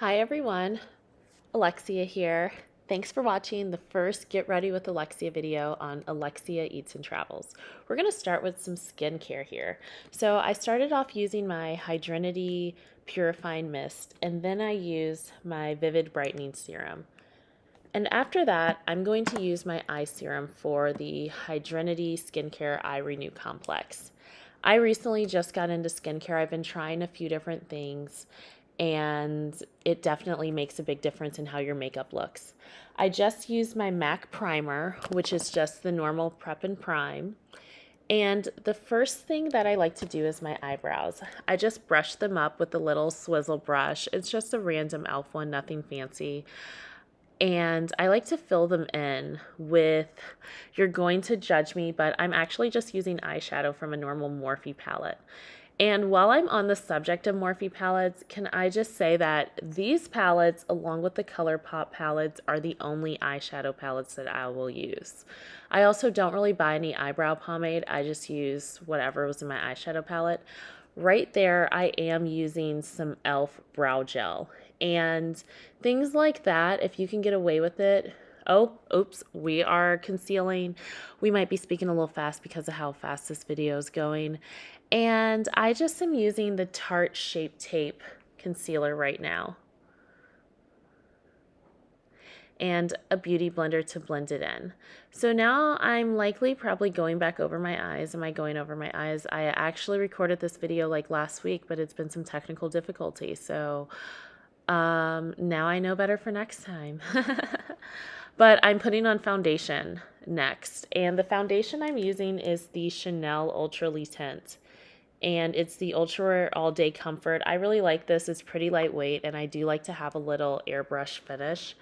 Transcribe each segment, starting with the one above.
Hi everyone, Alexia here. Thanks for watching the first Get Ready with Alexia video on Alexia Eats and Travels. We're going to start with some skincare here. So I started off using my Hydrinity Purifying Mist, and then I used my Vivid Brightening Serum. And after that, I'm going to use my eye serum for the Hydrinity Skincare Eye Renew Complex. I recently just got into skincare. I've been trying a few different things, and it definitely makes a big difference in how your makeup looks. I just used my MAC primer, which is just the normal prep and prime. And the first thing that I like to do is my eyebrows. I just brush them up with a little swizzle brush. It's just a random e.l.f. one, nothing fancy. And I like to fill them in with, you're going to judge me, but I'm actually just using eyeshadow from a normal Morphe palette. And while I'm on the subject of Morphe palettes, can I just say that these palettes, along with the ColourPop palettes, are the only eyeshadow palettes that I will use. I also don't really buy any eyebrow pomade. I just use whatever was in my eyeshadow palette. Right there, I am using some e.l.f. brow gel. And things like that, if you can get away with it. Oh, oops, we are concealing. We might be speaking a little fast because of how fast this video is going. And I just am using the Tarte Shape Tape concealer right now. And a beauty blender to blend it in. So now I'm likely probably going back over my eyes. Am I going over my eyes? I actually recorded this video like last week, but it's been some technical difficulty. So now I know better for next time. But I'm putting on foundation next. And the foundation I'm using is the Chanel Ultra Le Tint. And it's the Ultra All Day Comfort. I really like this. It's pretty lightweight, and I do like to have a little airbrush finish.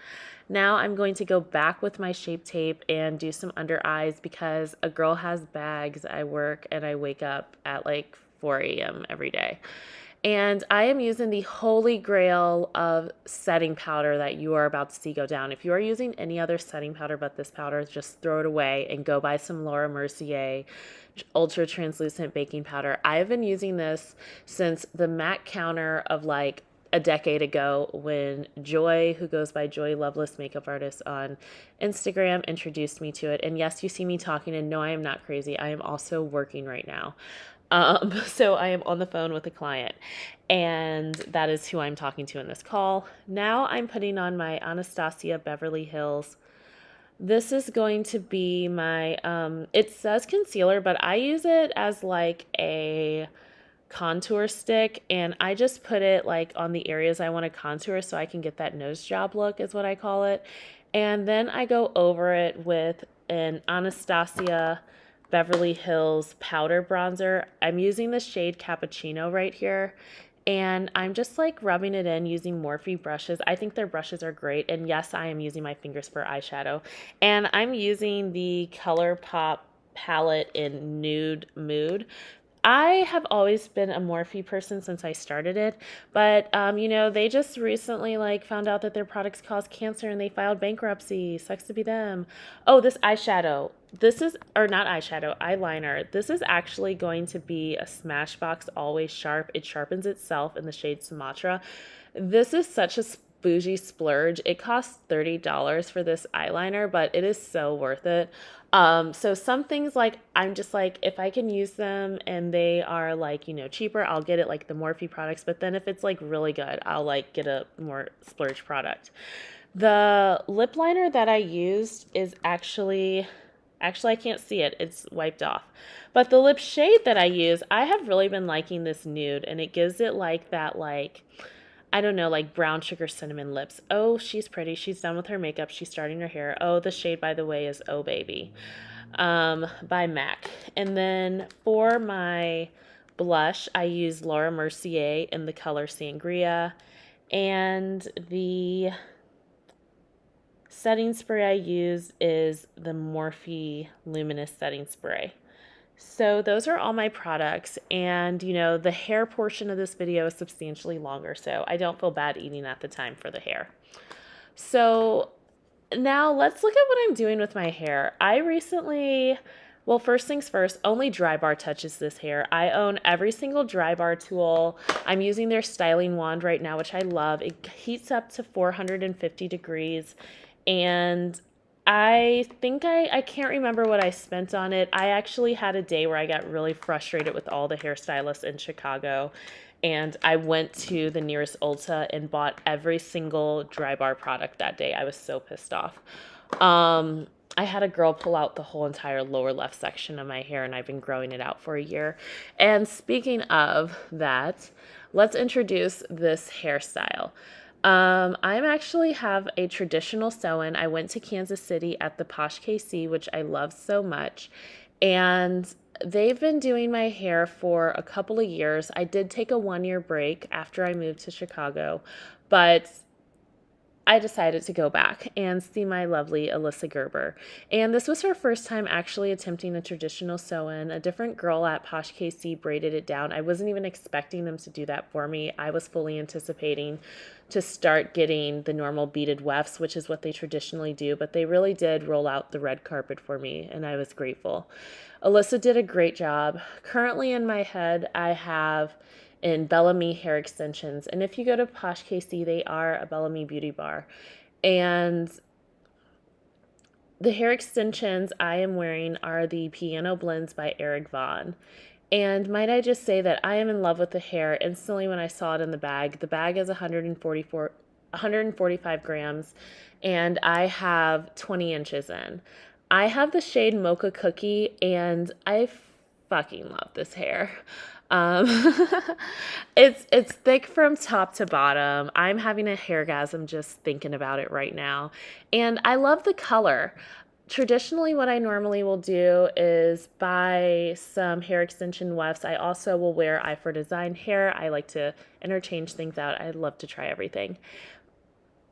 Now I'm going to go back with my Shape Tape and do some under eyes because a girl has bags. I work and I wake up at like 4 a.m. every day. And I am using the holy grail of setting powder that you are about to see go down. If you are using any other setting powder but this powder, just throw it away and go buy some Laura Mercier Ultra Translucent Baking Powder. I have been using this since the MAC counter of like a decade ago when Joy, who goes by Joy Loveless Makeup Artist on Instagram, introduced me to it. And yes, you see me talking, and no, I am not crazy. I am also working right now. So I am on the phone with a client, and that is who I'm talking to in this call. Now I'm putting on my Anastasia Beverly Hills. This is going to be my, it says concealer, but I use it as like a contour stick, and I just put it like on the areas I want to contour so I can get that nose job look is what I call it. And then I go over it with an Anastasia Beverly Hills powder bronzer. I'm using the shade Cappuccino right here, and I'm just like rubbing it in using Morphe brushes. I think their brushes are great, and yes, I am using my fingers for eyeshadow. And I'm using the ColourPop palette in Nude Mood. I have always been a Morphe person since I started it, but you know, they just recently like found out that their products cause cancer and they filed bankruptcy. Sucks to be them. Oh, this eyeshadow. This is, or not eyeshadow, eyeliner. This is actually going to be a Smashbox Always Sharp. It sharpens itself in the shade Sumatra. This is such a bougie splurge. It costs $30 for this eyeliner, but it is so worth it. So some things like, I'm just like, if I can use them and they are like, you know, cheaper, I'll get it like the Morphe products. But then if it's like really good, I'll like get a more splurge product. The lip liner that I used is actually I can't see it. It's wiped off. But the lip shade that I use, I have really been liking this nude, and it gives it like that, like, I don't know, like brown sugar cinnamon lips. Oh, she's pretty. She's done with her makeup. She's starting her hair. Oh, the shade, by the way, is Oh Baby by MAC. And then for my blush, I use Laura Mercier in the color Sangria. And the setting spray I use is the Morphe Luminous Setting Spray. So those are all my products, and you know, the hair portion of this video is substantially longer, so I don't feel bad eating at the time for the hair. So now let's look at what I'm doing with my hair. I recently Well, first things first, only Drybar touches this hair. I own every single Drybar tool. I'm using their styling wand right now, which I love. It heats up to 450 degrees. And I think I can't remember what I spent on it. I actually had a day where I got really frustrated with all the hairstylists in Chicago. And I went to the nearest Ulta and bought every single Drybar product that day. I was so pissed off. I had a girl pull out the whole entire lower left section of my hair, and I've been growing it out for a year. And speaking of that, let's introduce this hairstyle. I actually have a traditional sew-in. I went to Kansas City at the Posh KC, which I love so much. And they've been doing my hair for a couple of years. I did take a 1-year break after I moved to Chicago, but I decided to go back and see my lovely Alyssa Gerber. And this was her first time actually attempting a traditional sew-in. A different girl at Posh KC braided it down. I wasn't even expecting them to do that for me. I was fully anticipating to start getting the normal beaded wefts, which is what they traditionally do, but they really did roll out the red carpet for me, and I was grateful. Alyssa did a great job. Currently in my head, I have in Bellami hair extensions. And if you go to Posh KC, they are a Bellami beauty bar. And the hair extensions I am wearing are the Piano Blends by Eric Vaughn. And might I just say that I am in love with the hair instantly when I saw it in the bag. The bag is 145 grams, and I have 20 inches in. I have the shade Mocha Cookie, and I fucking love this hair. Um, it's thick from top to bottom. I'm having a hairgasm just thinking about it right now. And I love the color. Traditionally, what I normally will do is buy some hair extension wefts. I also will wear eye for design hair. I like to interchange things out. I love to try everything.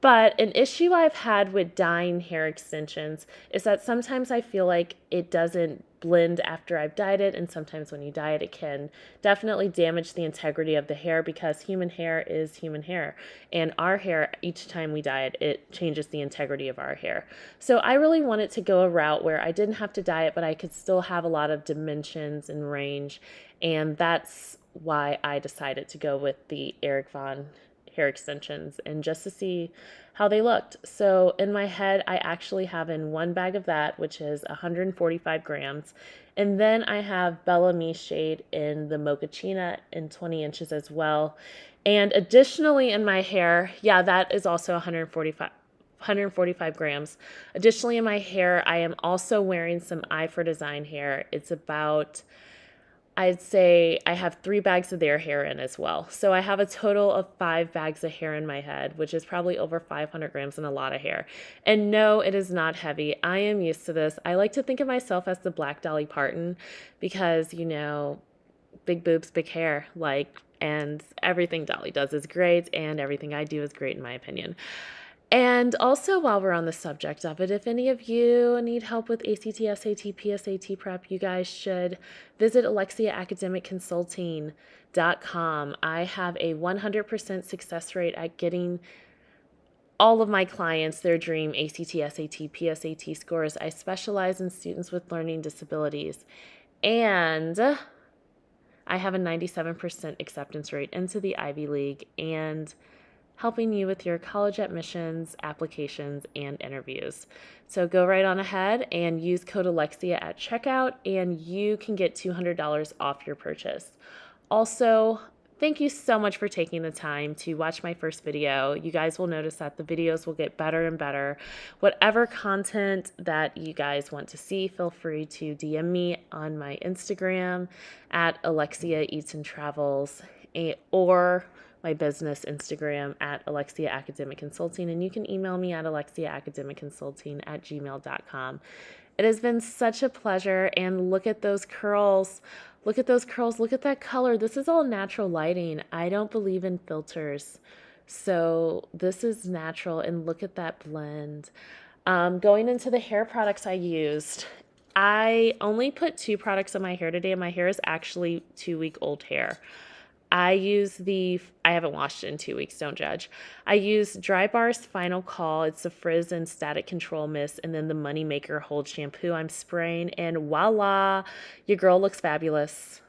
But an issue I've had with dyeing hair extensions is that sometimes I feel like it doesn't blend after I've dyed it, and sometimes when you dye it, it can definitely damage the integrity of the hair because human hair is human hair. And our hair, each time we dye it, it changes the integrity of our hair. So I really wanted to go a route where I didn't have to dye it, but I could still have a lot of dimensions and range. And that's why I decided to go with the Eric Vaughn hair extensions and just to see how they looked. So in my head, I actually have in one bag of that, which is 145 grams. And then I have Bellami shade in the Mochaccina in 20 inches as well. And additionally in my hair, yeah, that is also 145 grams. Additionally in my hair, I am also wearing some Eye for Design hair. It's about, I'd say I have 3 bags of their hair in as well. So I have a total of 5 bags of hair in my head, which is probably over 500 grams and a lot of hair. And no, it is not heavy. I am used to this. I like to think of myself as the Black Dolly Parton because, you know, big boobs, big hair, and everything Dolly does is great and everything I do is great in my opinion. And also, while we're on the subject of it, if any of you need help with ACT, SAT, PSAT prep, you guys should visit alexiaacademicconsulting.com. I have a 100% success rate at getting all of my clients their dream ACT, SAT, PSAT scores. I specialize in students with learning disabilities. And I have a 97% acceptance rate into the Ivy League and helping you with your college admissions, applications, and interviews. So go right on ahead and use code Alexia at checkout, and you can get $200 off your purchase. Also, thank you so much for taking the time to watch my first video. You guys will notice that the videos will get better and better. Whatever content that you guys want to see, feel free to DM me on my Instagram at Alexia Eats and Travels or my business Instagram at Alexia Academic Consulting, and you can email me at alexiaacademicconsulting@gmail.com. It has been such a pleasure, and look at those curls. Look at those curls. Look at that color. This is all natural lighting. I don't believe in filters. So this is natural, and look at that blend. Going into the hair products I used, I only put 2 products on my hair today, and my hair is actually 2-week-old hair. I haven't washed it in 2 weeks, don't judge. I use Drybar's Final Call. It's the Frizz and Static Control Mist, and then the Money Maker Hold Shampoo I'm spraying, and voila, your girl looks fabulous.